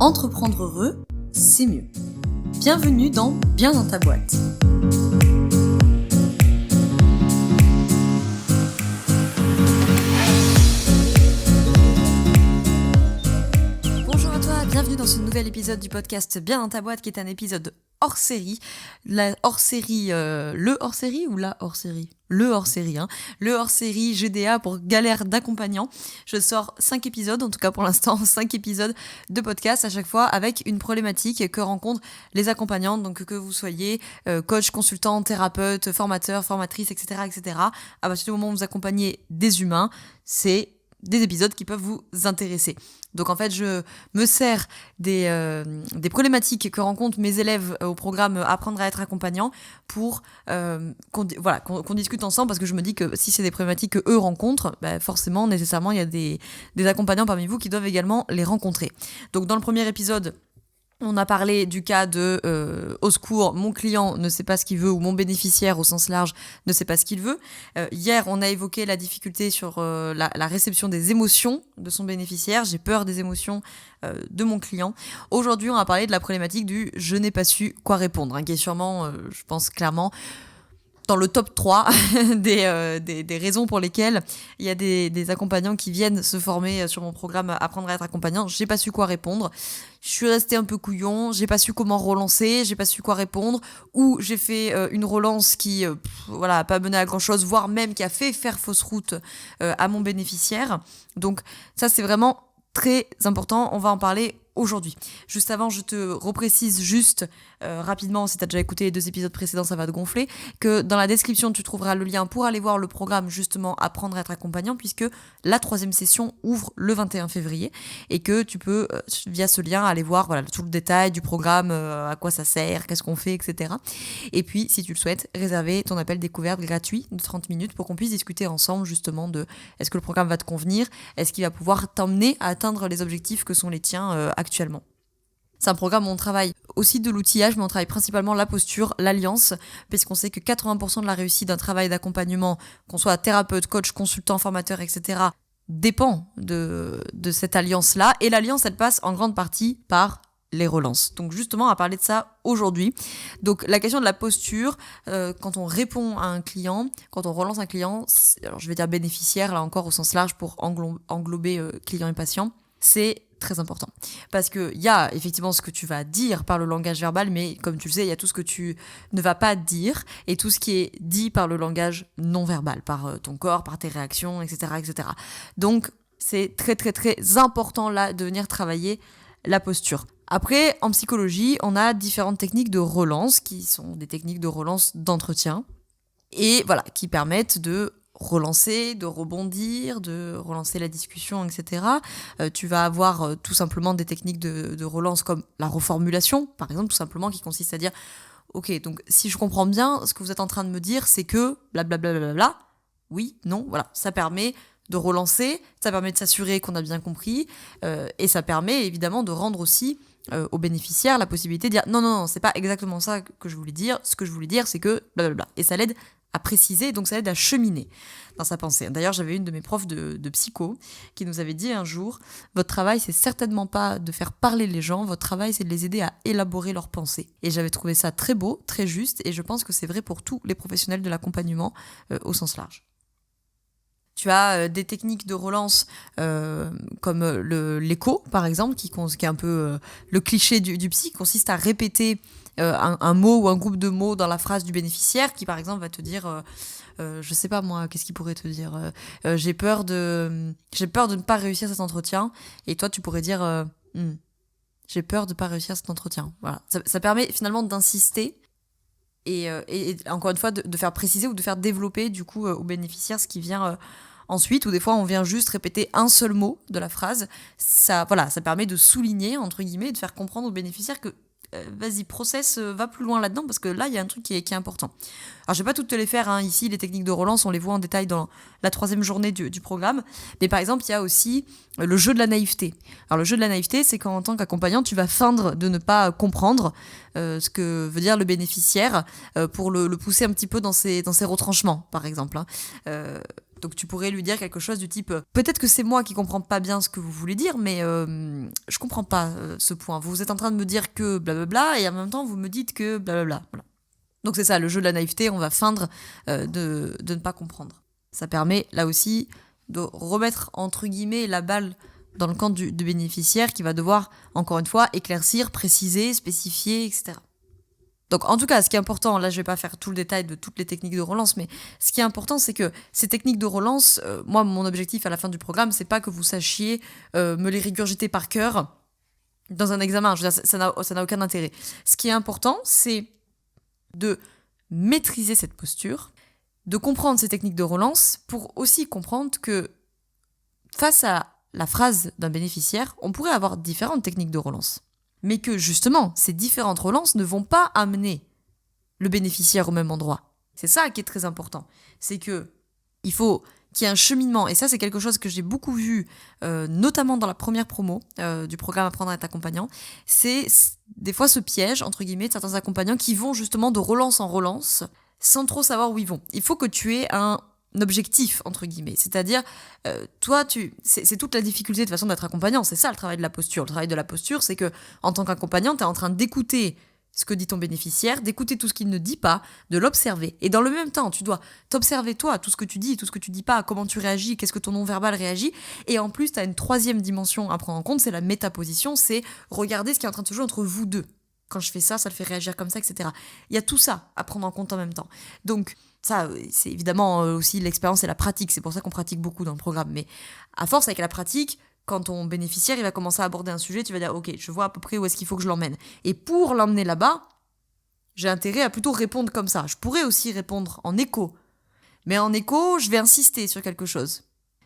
Entreprendre heureux, c'est mieux. Bienvenue dans Bien dans ta boîte. Bonjour à toi, bienvenue dans ce nouvel épisode du podcast Bien dans ta boîte qui est un épisode hors série. Le hors série, le hors série GDA pour galère d'accompagnant. Je sors 5 épisodes, en tout cas pour l'instant, 5 épisodes de podcast à chaque fois avec une problématique que rencontrent les accompagnants, donc que vous soyez coach, consultant, thérapeute, formateur, formatrice, etc., etc. À partir du moment où vous accompagnez des humains, c'est des épisodes qui peuvent vous intéresser. Donc en fait, je me sers des problématiques que rencontrent mes élèves au programme Apprendre à être accompagnant pour qu'on discute ensemble, parce que je me dis que si c'est des problématiques que eux rencontrent, forcément, nécessairement, il y a des accompagnants parmi vous qui doivent également les rencontrer. Donc dans le premier épisode, on a parlé du cas de au secours, mon client ne sait pas ce qu'il veut, ou mon bénéficiaire au sens large ne sait pas ce qu'il veut. Hier, on a évoqué la difficulté sur la réception des émotions de son bénéficiaire. J'ai peur des émotions de mon client. Aujourd'hui, on va parler de la problématique du « je n'ai pas su quoi répondre », qui est sûrement, je pense clairement, dans le top 3 des raisons pour lesquelles il y a des accompagnants qui viennent se former sur mon programme Apprendre à être accompagnant. J'ai pas su quoi répondre. Je suis restée un peu couillon, j'ai pas su comment relancer, j'ai pas su quoi répondre, ou j'ai fait une relance qui a pas mené à grand chose, voire même qui a fait faire fausse route à mon bénéficiaire. Donc ça, c'est vraiment très important, on va en parler aujourd'hui. Juste avant, je te reprécise juste rapidement, si tu as déjà écouté les 2 épisodes précédents, ça va te gonfler, que dans la description, tu trouveras le lien pour aller voir le programme justement Apprendre à être accompagnant, puisque la 3e session ouvre le 21 février et que tu peux, via ce lien, aller voir tout le détail du programme, à quoi ça sert, qu'est-ce qu'on fait, etc. Et puis, si tu le souhaites, réserver ton appel découverte gratuit de 30 minutes pour qu'on puisse discuter ensemble justement de est-ce que le programme va te convenir, est-ce qu'il va pouvoir t'emmener à atteindre les objectifs que sont les tiens actuellement. C'est un programme où on travaille aussi de l'outillage, mais on travaille principalement la posture, l'alliance, puisqu'on sait que 80% de la réussite d'un travail d'accompagnement, qu'on soit thérapeute, coach, consultant, formateur, etc., dépend de cette alliance-là. Et l'alliance, elle passe en grande partie par les relances. Donc justement, on va parler de ça aujourd'hui. Donc la question de la posture, quand on répond à un client, quand on relance un client, alors je vais dire bénéficiaire, là encore au sens large pour englober client et patient, c'est très important. Parce qu'il y a effectivement ce que tu vas dire par le langage verbal, mais comme tu le sais, il y a tout ce que tu ne vas pas dire et tout ce qui est dit par le langage non verbal, par ton corps, par tes réactions, etc., etc. Donc, c'est très, très, très important là de venir travailler la posture. Après, en psychologie, on a différentes techniques de relance qui sont des techniques de relance d'entretien et qui permettent de relancer, de rebondir, de relancer la discussion, etc. Tu vas avoir tout simplement des techniques de relance comme la reformulation, par exemple, tout simplement, qui consiste à dire « Ok, donc si je comprends bien, ce que vous êtes en train de me dire, c'est que blablabla, oui, non, voilà. » Ça permet de relancer, ça permet de s'assurer qu'on a bien compris, et ça permet évidemment de rendre aussi aux bénéficiaires la possibilité de dire « Non, c'est pas exactement ça que je voulais dire, ce que je voulais dire, c'est que blablabla. » Et ça l'aide à préciser, donc ça aide à cheminer dans sa pensée. D'ailleurs, j'avais une de mes profs de psycho qui nous avait dit un jour « Votre travail, c'est certainement pas de faire parler les gens, votre travail, c'est de les aider à élaborer leurs pensées. » Et j'avais trouvé ça très beau, très juste, et je pense que c'est vrai pour tous les professionnels de l'accompagnement au sens large. Tu as des techniques de relance comme l'écho, par exemple, qui est un peu le cliché du psy, qui consiste à répéter un mot ou un groupe de mots dans la phrase du bénéficiaire, qui par exemple va te dire, je sais pas moi, qu'est-ce qu'il pourrait te dire, j'ai peur de ne pas réussir cet entretien, et toi tu pourrais dire, j'ai peur de ne pas réussir cet entretien. Voilà, ça permet finalement d'insister. Et encore une fois, de faire préciser ou de faire développer du coup au bénéficiaire ce qui vient ensuite, ou des fois on vient juste répéter un seul mot de la phrase. Ça permet de souligner, entre guillemets, et de faire comprendre au bénéficiaire que vas-y, process, va plus loin là-dedans, parce que là, il y a un truc qui est important. Alors, je vais pas toutes te les faire, ici, les techniques de relance, on les voit en détail dans la 3e journée du programme, mais par exemple, il y a aussi le jeu de la naïveté. Alors, le jeu de la naïveté, c'est quand, en tant qu'accompagnant, tu vas feindre de ne pas comprendre ce que veut dire le bénéficiaire pour le pousser un petit peu dans ses retranchements, par exemple. Donc tu pourrais lui dire quelque chose du type peut-être que c'est moi qui comprends pas bien ce que vous voulez dire, mais je comprends pas ce point. Vous êtes en train de me dire que blablabla et en même temps vous me dites que blablabla. Voilà. Donc c'est ça, le jeu de la naïveté, on va feindre de ne pas comprendre. Ça permet là aussi de remettre entre guillemets la balle dans le camp du bénéficiaire qui va devoir, encore une fois, éclaircir, préciser, spécifier, etc. Donc en tout cas, ce qui est important, là je vais pas faire tout le détail de toutes les techniques de relance, mais ce qui est important, c'est que ces techniques de relance, moi mon objectif à la fin du programme, c'est pas que vous sachiez me les régurgiter par cœur dans un examen. Je veux dire, ça n'a aucun intérêt. Ce qui est important, c'est de maîtriser cette posture, de comprendre ces techniques de relance pour aussi comprendre que face à la phrase d'un bénéficiaire, on pourrait avoir différentes techniques de relance. Mais que justement, ces différentes relances ne vont pas amener le bénéficiaire au même endroit. C'est ça qui est très important. C'est que il faut qu'il y ait un cheminement. Et ça, c'est quelque chose que j'ai beaucoup vu, notamment dans la première promo du programme Apprendre à être accompagnant. C'est des fois ce piège, entre guillemets, de certains accompagnants qui vont justement de relance en relance sans trop savoir où ils vont. Il faut que tu aies un objectif, entre guillemets. C'est-à-dire, toi, c'est toute la difficulté de toute façon d'être accompagnant. C'est ça le travail de la posture. Le travail de la posture, c'est que en tant qu'accompagnant, tu es en train d'écouter ce que dit ton bénéficiaire, d'écouter tout ce qu'il ne dit pas, de l'observer. Et dans le même temps, tu dois t'observer toi, tout ce que tu dis, tout ce que tu dis pas, comment tu réagis, qu'est-ce que ton non-verbal réagit. Et en plus, tu as une troisième dimension à prendre en compte, c'est la métaposition, c'est regarder ce qui est en train de se jouer entre vous deux. Quand je fais ça, ça le fait réagir comme ça, etc. Il y a tout ça à prendre en compte en même temps. Donc, ça, c'est évidemment aussi l'expérience et la pratique. C'est pour ça qu'on pratique beaucoup dans le programme. Mais à force, avec la pratique, quand ton bénéficiaire il va commencer à aborder un sujet, tu vas dire « Ok, je vois à peu près où est-ce qu'il faut que je l'emmène. » Et pour l'emmener là-bas, j'ai intérêt à plutôt répondre comme ça. Je pourrais aussi répondre en écho. Mais en écho, je vais insister sur quelque chose.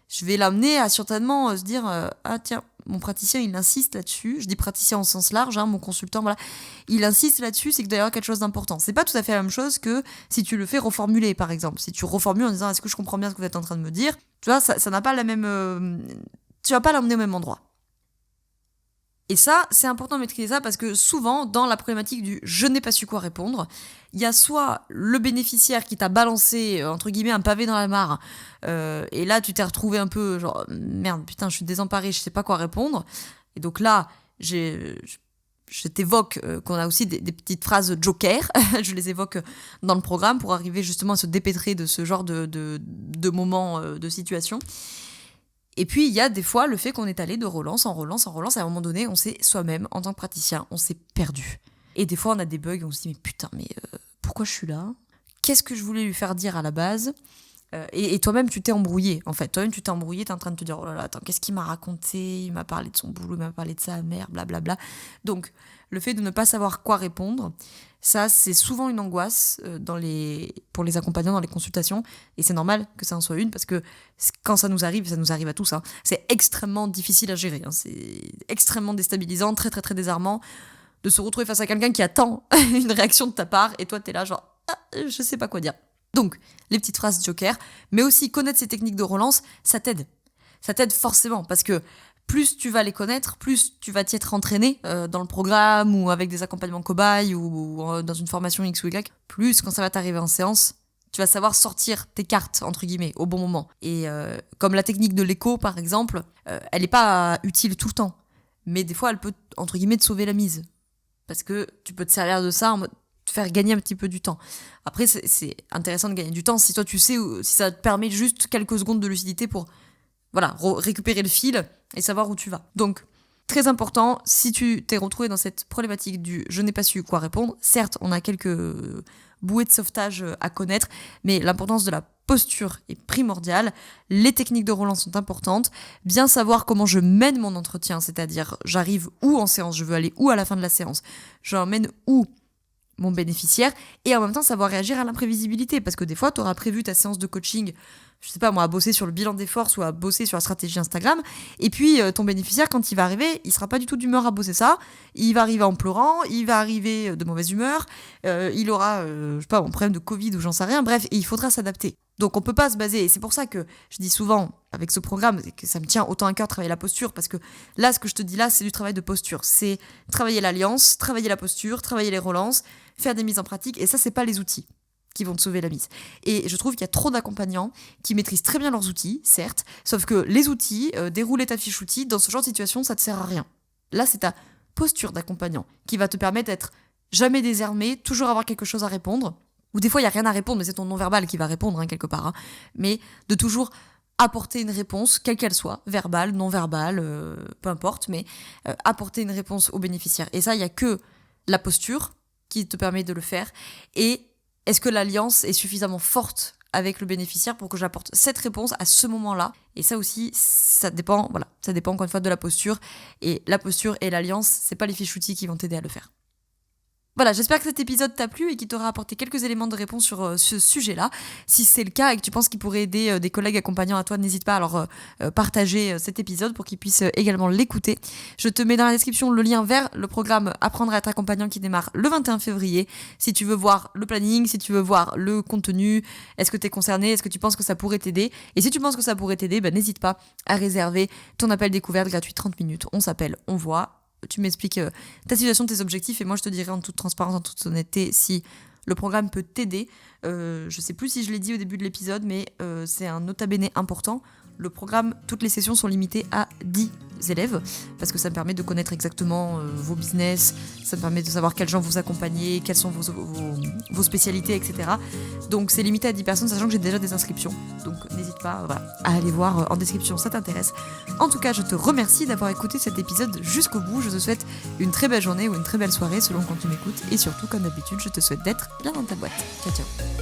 Je vais l'amener à certainement se dire « Ah tiens, mon praticien, il insiste là-dessus. » Je dis praticien en sens large, hein, mon consultant, voilà. Il insiste là-dessus, c'est que d'ailleurs quelque chose d'important. C'est pas tout à fait la même chose que si tu le fais reformuler, par exemple. Si tu reformules en disant « Est-ce que je comprends bien ce que vous êtes en train de me dire ?» Tu vois, ça n'a pas la même... tu vas pas l'emmener au même endroit. Et ça, c'est important de maîtriser ça parce que souvent, dans la problématique du « je n'ai pas su quoi répondre », il y a soit le bénéficiaire qui t'a balancé, entre guillemets, un pavé dans la mare, et là, tu t'es retrouvé un peu genre « merde, putain, je suis désemparée, je sais pas quoi répondre ». Et donc là, je t'évoque qu'on a aussi des petites phrases joker, je les évoque dans le programme pour arriver justement à se dépêtrer de ce genre de moments, de situations. Et puis, il y a des fois le fait qu'on est allé de relance en relance en relance. À un moment donné, on s'est soi-même, en tant que praticien, on s'est perdu. Et des fois, on a des bugs, on se dit, mais putain, pourquoi je suis là ? Qu'est-ce que je voulais lui faire dire à la base ? Et toi-même, tu t'es embrouillé, en fait. Toi-même, tu t'es embrouillé, t'es en train de te dire, oh là là, attends, qu'est-ce qu'il m'a raconté ? Il m'a parlé de son boulot, il m'a parlé de sa mère, blablabla. Donc, le fait de ne pas savoir quoi répondre, ça, c'est souvent une angoisse pour les accompagnants dans les consultations. Et c'est normal que ça en soit une, parce que quand ça nous arrive à tous, hein, c'est extrêmement difficile à gérer. Hein, c'est extrêmement déstabilisant, très, très, très désarmant de se retrouver face à quelqu'un qui attend une réaction de ta part, et toi, t'es là genre, je sais pas quoi dire. Donc, les petites phrases joker, mais aussi connaître ces techniques de relance, ça t'aide. Ça t'aide forcément, parce que plus tu vas les connaître, plus tu vas t'y être entraîné dans le programme ou avec des accompagnements cobayes ou dans une formation X ou Y, plus quand ça va t'arriver en séance, tu vas savoir sortir tes cartes, entre guillemets, au bon moment. Et comme la technique de l'écho, par exemple, elle n'est pas utile tout le temps, mais des fois, elle peut, entre guillemets, te sauver la mise. Parce que tu peux te servir de ça en mode te faire gagner un petit peu du temps. Après, c'est intéressant de gagner du temps si toi tu sais, si ça te permet juste quelques secondes de lucidité pour voilà, récupérer le fil et savoir où tu vas. Donc, très important, si tu t'es retrouvé dans cette problématique du « je n'ai pas su quoi répondre », certes, on a quelques bouées de sauvetage à connaître, mais l'importance de la posture est primordiale, les techniques de relance sont importantes, bien savoir comment je mène mon entretien, c'est-à-dire j'arrive où en séance, je veux aller où à la fin de la séance, j'emmène où mon bénéficiaire, et en même temps savoir réagir à l'imprévisibilité, parce que des fois, tu auras prévu ta séance de coaching, je sais pas moi, à bosser sur le bilan des forces ou à bosser sur la stratégie Instagram, et puis ton bénéficiaire, quand il va arriver, il sera pas du tout d'humeur à bosser ça, il va arriver en pleurant, il va arriver de mauvaise humeur, il aura, je sais pas, un problème de Covid ou j'en sais rien, bref, et il faudra s'adapter. Donc on peut pas se baser, et c'est pour ça que je dis souvent avec ce programme que ça me tient autant à cœur de travailler la posture, parce que là, ce que je te dis là, c'est du travail de posture, c'est travailler l'alliance, travailler la posture, travailler les relances, faire des mises en pratique, et ça, c'est pas les outils. qui vont te sauver la mise. Et je trouve qu'il y a trop d'accompagnants qui maîtrisent très bien leurs outils, certes, sauf que les outils, dérouler ta fiche outil, dans ce genre de situation, ça te sert à rien. Là, c'est ta posture d'accompagnant qui va te permettre d'être jamais désarmé, toujours avoir quelque chose à répondre. Ou des fois, il n'y a rien à répondre, mais c'est ton non-verbal qui va répondre, quelque part. Mais de toujours apporter une réponse, quelle qu'elle soit, verbale, non-verbale, peu importe, mais apporter une réponse au bénéficiaire. Et ça, il n'y a que la posture qui te permet de le faire. Et est-ce que l'alliance est suffisamment forte avec le bénéficiaire pour que j'apporte cette réponse à ce moment-là? Et ça aussi, ça dépend encore une fois de la posture. Et la posture et l'alliance, c'est pas les fiches outils qui vont t'aider à le faire. Voilà, j'espère que cet épisode t'a plu et qu'il t'aura apporté quelques éléments de réponse sur ce sujet-là. Si c'est le cas et que tu penses qu'il pourrait aider des collègues accompagnants à toi, n'hésite pas à leur partager cet épisode pour qu'ils puissent également l'écouter. Je te mets dans la description le lien vers le programme Apprendre à être accompagnant qui démarre le 21 février. Si tu veux voir le planning, si tu veux voir le contenu, est-ce que tu es concerné, est-ce que tu penses que ça pourrait t'aider? Et si tu penses que ça pourrait t'aider, n'hésite pas à réserver ton appel découverte gratuit 30 minutes. On s'appelle, on voit. Tu m'expliques ta situation, tes objectifs et moi je te dirai en toute transparence, en toute honnêteté si le programme peut t'aider. Je sais plus si je l'ai dit au début de l'épisode, mais c'est un nota bene important. Le programme, toutes les sessions sont limitées à 10 élèves parce que ça me permet de connaître exactement vos business, ça me permet de savoir quels gens vous accompagnez, quelles sont vos spécialités, etc. Donc c'est limité à 10 personnes, sachant que j'ai déjà des inscriptions. Donc n'hésite pas à aller voir en description, ça t'intéresse. En tout cas, je te remercie d'avoir écouté cet épisode jusqu'au bout. Je te souhaite une très belle journée ou une très belle soirée selon quand tu m'écoutes. Et surtout, comme d'habitude, je te souhaite d'être bien dans ta boîte. Ciao, ciao.